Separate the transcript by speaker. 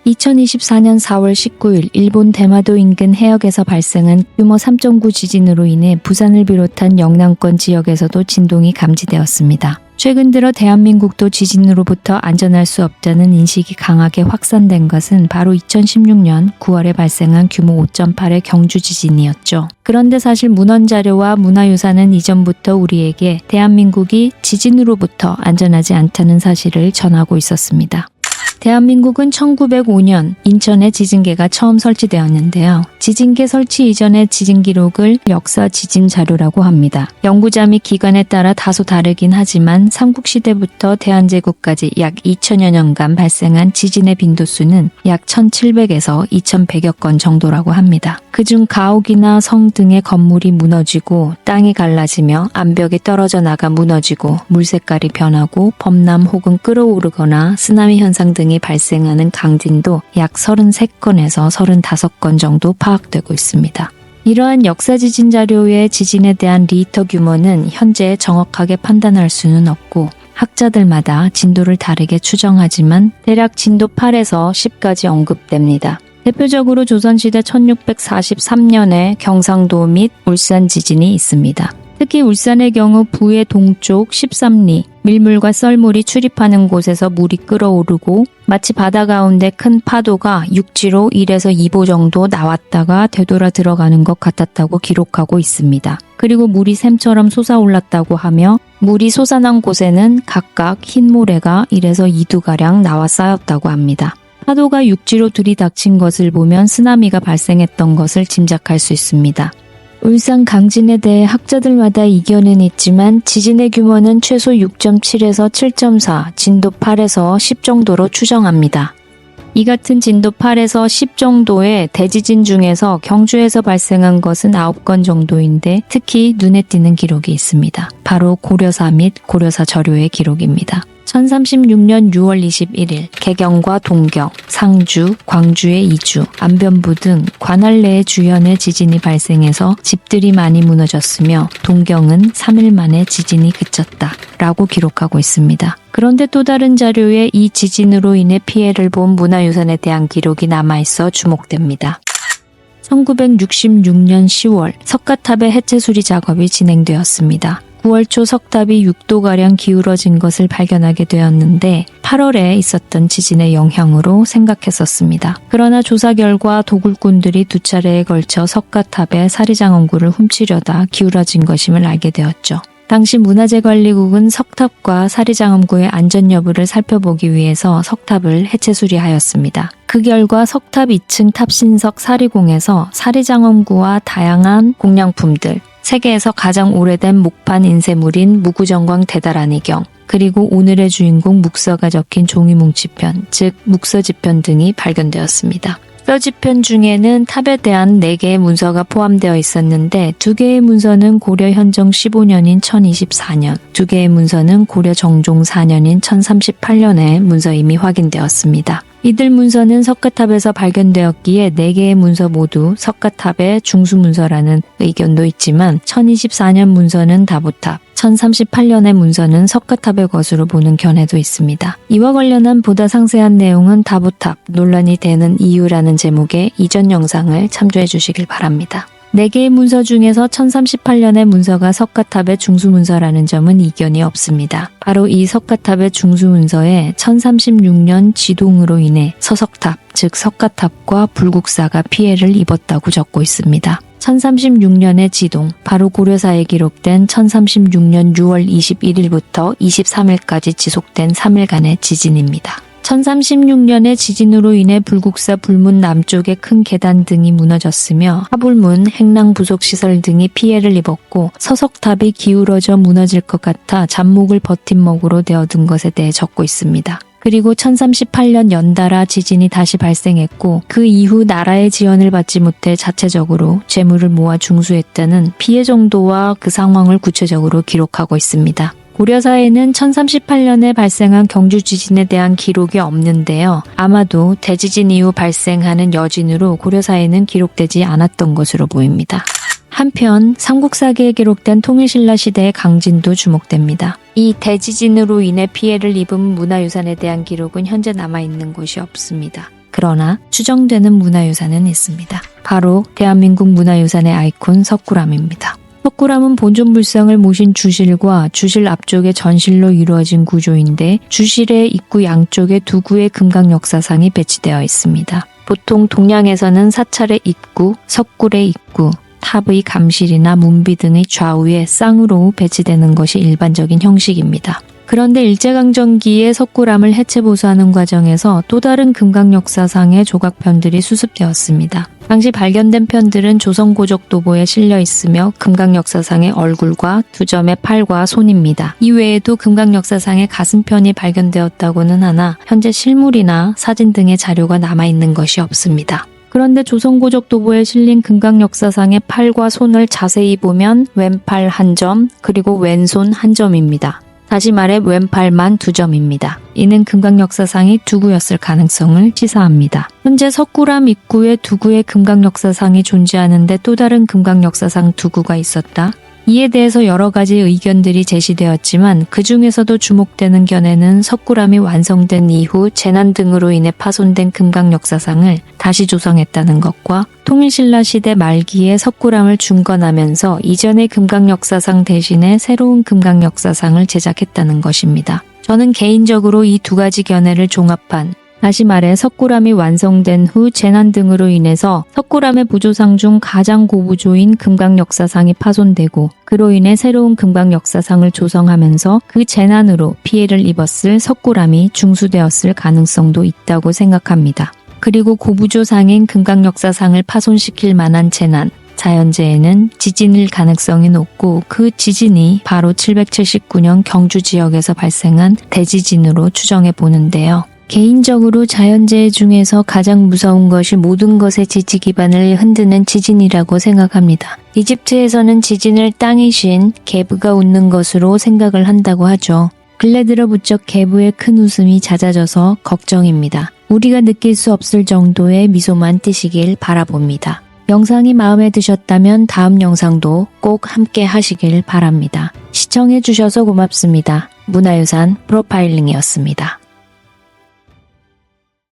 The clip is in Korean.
Speaker 1: 2024년 4월 19일 일본 대마도 인근 해역에서 발생한 규모 3.9 지진으로 인해 부산을 비롯한 영남권 지역에서도 진동이 감지되었습니다. 최근 들어 대한민국도 지진으로부터 안전할 수 없다는 인식이 강하게 확산된 것은 바로 2016년 9월에 발생한 규모 5.8의 경주 지진이었죠. 그런데 사실 문헌자료와 문화유산은 이전부터 우리에게 대한민국이 지진으로부터 안전하지 않다는 사실을 전하고 있었습니다. 대한민국은 1905년 인천에 지진계가 처음 설치되었는데요. 지진계 설치 이전의 지진 기록을 역사 지진 자료라고 합니다. 연구자 및 기관에 따라 다소 다르긴 하지만 삼국시대부터 대한제국까지 약 2000여 년간 발생한 지진의 빈도수는 약 1700에서 2100여 건 정도라고 합니다. 그중 가옥이나 성 등의 건물이 무너지고 땅이 갈라지며 암벽이 떨어져 나가 무너지고 물색깔이 변하고 범람 혹은 끓어오르거나 쓰나미 현상 등이 발생하는 강진도 약 33건에서 35건 정도 파악되고 있습니다. 이러한 역사 지진 자료의 지진에 대한 리히터 규모는 현재 정확하게 판단할 수는 없고 학자들마다 진도를 다르게 추정하지만 대략 진도 8에서 10까지 언급됩니다. 대표적으로 조선시대 1643년에 경상도 및 울산 지진이 있습니다. 특히 울산의 경우 부의 동쪽 13리, 밀물과 썰물이 출입하는 곳에서 물이 끓어오르고 마치 바다 가운데 큰 파도가 육지로 1에서 2보 정도 나왔다가 되돌아 들어가는 것 같았다고 기록하고 있습니다. 그리고 물이 샘처럼 솟아올랐다고 하며 물이 솟아난 곳에는 각각 흰 모래가 1에서 2두가량 나와 쌓였다고 합니다. 파도가 육지로 들이닥친 것을 보면 쓰나미가 발생했던 것을 짐작할 수 있습니다. 울산 강진에 대해 학자들마다 이견은 있지만 지진의 규모는 최소 6.7에서 7.4, 진도 8에서 10 정도로 추정합니다. 이 같은 진도 8에서 10 정도의 대지진 중에서 경주에서 발생한 것은 9건 정도인데 특히 눈에 띄는 기록이 있습니다. 바로 고려사 및 고려사 저료의 기록입니다. 1036년 6월 21일 개경과 동경, 상주, 광주의 이주, 안변부 등 관할 내의 주연의 지진이 발생해서 집들이 많이 무너졌으며 동경은 3일 만에 지진이 그쳤다 라고 기록하고 있습니다. 그런데 또 다른 자료에 이 지진으로 인해 피해를 본 문화유산에 대한 기록이 남아있어 주목됩니다. 1966년 10월 석가탑의 해체 수리 작업이 진행되었습니다. 9월 초 석탑이 6도가량 기울어진 것을 발견하게 되었는데 8월에 있었던 지진의 영향으로 생각했었습니다. 그러나 조사 결과 도굴꾼들이 두 차례에 걸쳐 석가탑의 사리장엄구를 훔치려다 기울어진 것임을 알게 되었죠. 당시 문화재관리국은 석탑과 사리장엄구의 안전 여부를 살펴보기 위해서 석탑을 해체 수리하였습니다. 그 결과 석탑 2층 탑신석 사리공에서 사리장엄구와 다양한 공양품들, 세계에서 가장 오래된 목판 인쇄물인 무구정광 대다라니경, 그리고 오늘의 주인공 묵서가 적힌 종이뭉치편, 즉 묵서지편 등이 발견되었습니다. 묵서지편 중에는 탑에 대한 4개의 문서가 포함되어 있었는데 2개의 문서는 고려 현종 15년인 1024년, 2개의 문서는 고려 정종 4년인 1038년에 문서임이 확인되었습니다. 이들 문서는 석가탑에서 발견되었기에 4개의 문서 모두 석가탑의 중수문서라는 의견도 있지만 1024년 문서는 다보탑, 1038년의 문서는 석가탑의 것으로 보는 견해도 있습니다. 이와 관련한 보다 상세한 내용은 다보탑, 논란이 되는 이유라는 제목의 이전 영상을 참조해 주시길 바랍니다. 4개의 문서 중에서 1038년의 문서가 석가탑의 중수문서라는 점은 이견이 없습니다. 바로 이 석가탑의 중수문서에 1036년 지동으로 인해 서석탑, 즉 석가탑과 불국사가 피해를 입었다고 적고 있습니다. 1036년의 지동, 바로 고려사에 기록된 1036년 6월 21일부터 23일까지 지속된 3일간의 지진입니다. 1036년의 지진으로 인해 불국사 불문 남쪽의 큰 계단 등이 무너졌으며 하불문, 행랑 부속시설 등이 피해를 입었고 서석탑이 기울어져 무너질 것 같아 잡목을 버팀목으로 되어둔 것에 대해 적고 있습니다. 그리고 1038년 연달아 지진이 다시 발생했고 그 이후 나라의 지원을 받지 못해 자체적으로 재물을 모아 중수했다는 피해 정도와 그 상황을 구체적으로 기록하고 있습니다. 고려사에는 1038년에 발생한 경주 지진에 대한 기록이 없는데요. 아마도 대지진 이후 발생하는 여진으로 고려사에는 기록되지 않았던 것으로 보입니다. 한편 삼국사기에 기록된 통일신라 시대의 강진도 주목됩니다. 이 대지진으로 인해 피해를 입은 문화유산에 대한 기록은 현재 남아있는 곳이 없습니다. 그러나 추정되는 문화유산은 있습니다. 바로 대한민국 문화유산의 아이콘 석굴암입니다. 석굴암은 본尊불상을 모신 주실과 주실 앞쪽의 전실로 이루어진 구조인데 주실의 입구 양쪽에 두 구의 금강역사상이 배치되어 있습니다. 보통 동양에서는 사찰의 입구, 석굴의 입구, 탑의 감실이나 문비 등의 좌우에 쌍으로 배치되는 것이 일반적인 형식입니다. 그런데 일제강점기에 석굴암을 해체보수하는 과정에서 또 다른 금강역사상의 조각편들이 수습되었습니다. 당시 발견된 편들은 조선고적도보에 실려 있으며 금강역사상의 얼굴과 두 점의 팔과 손입니다. 이외에도 금강역사상의 가슴편이 발견되었다고는 하나 현재 실물이나 사진 등의 자료가 남아있는 것이 없습니다. 그런데 조선고적도보에 실린 금강역사상의 팔과 손을 자세히 보면 왼팔 한 점, 그리고 왼손 한 점입니다. 다시 말해 왼팔만 2점입니다. 이는 금강역사상이 두 구였을 가능성을 시사합니다. 현재 석굴암 입구에 두 구의 금강역사상이 존재하는데 또 다른 금강역사상 두 구가 있었다. 이에 대해서 여러 가지 의견들이 제시되었지만 그 중에서도 주목되는 견해는 석굴암이 완성된 이후 재난 등으로 인해 파손된 금강역사상을 다시 조성했다는 것과 통일신라 시대 말기에 석굴암을 중건하면서 이전의 금강역사상 대신에 새로운 금강역사상을 제작했다는 것입니다. 저는 개인적으로 이 두 가지 견해를 종합한 다시 말해 석굴암이 완성된 후 재난 등으로 인해서 석굴암의 부조상 중 가장 고부조인 금강역사상이 파손되고 그로 인해 새로운 금강역사상을 조성하면서 그 재난으로 피해를 입었을 석굴암이 중수되었을 가능성도 있다고 생각합니다. 그리고 고부조상인 금강역사상을 파손시킬 만한 재난, 자연재해는 지진일 가능성이 높고 그 지진이 바로 779년 경주 지역에서 발생한 대지진으로 추정해 보는데요. 개인적으로 자연재해 중에서 가장 무서운 것이 모든 것의 지지 기반을 흔드는 지진이라고 생각합니다. 이집트에서는 지진을 땅이 쉰 개브가 웃는 것으로 생각을 한다고 하죠. 근래 들어 부쩍 개브의 큰 웃음이 잦아져서 걱정입니다. 우리가 느낄 수 없을 정도의 미소만 띄시길 바라봅니다. 영상이 마음에 드셨다면 다음 영상도 꼭 함께 하시길 바랍니다. 시청해주셔서 고맙습니다. 문화유산 프로파일링이었습니다.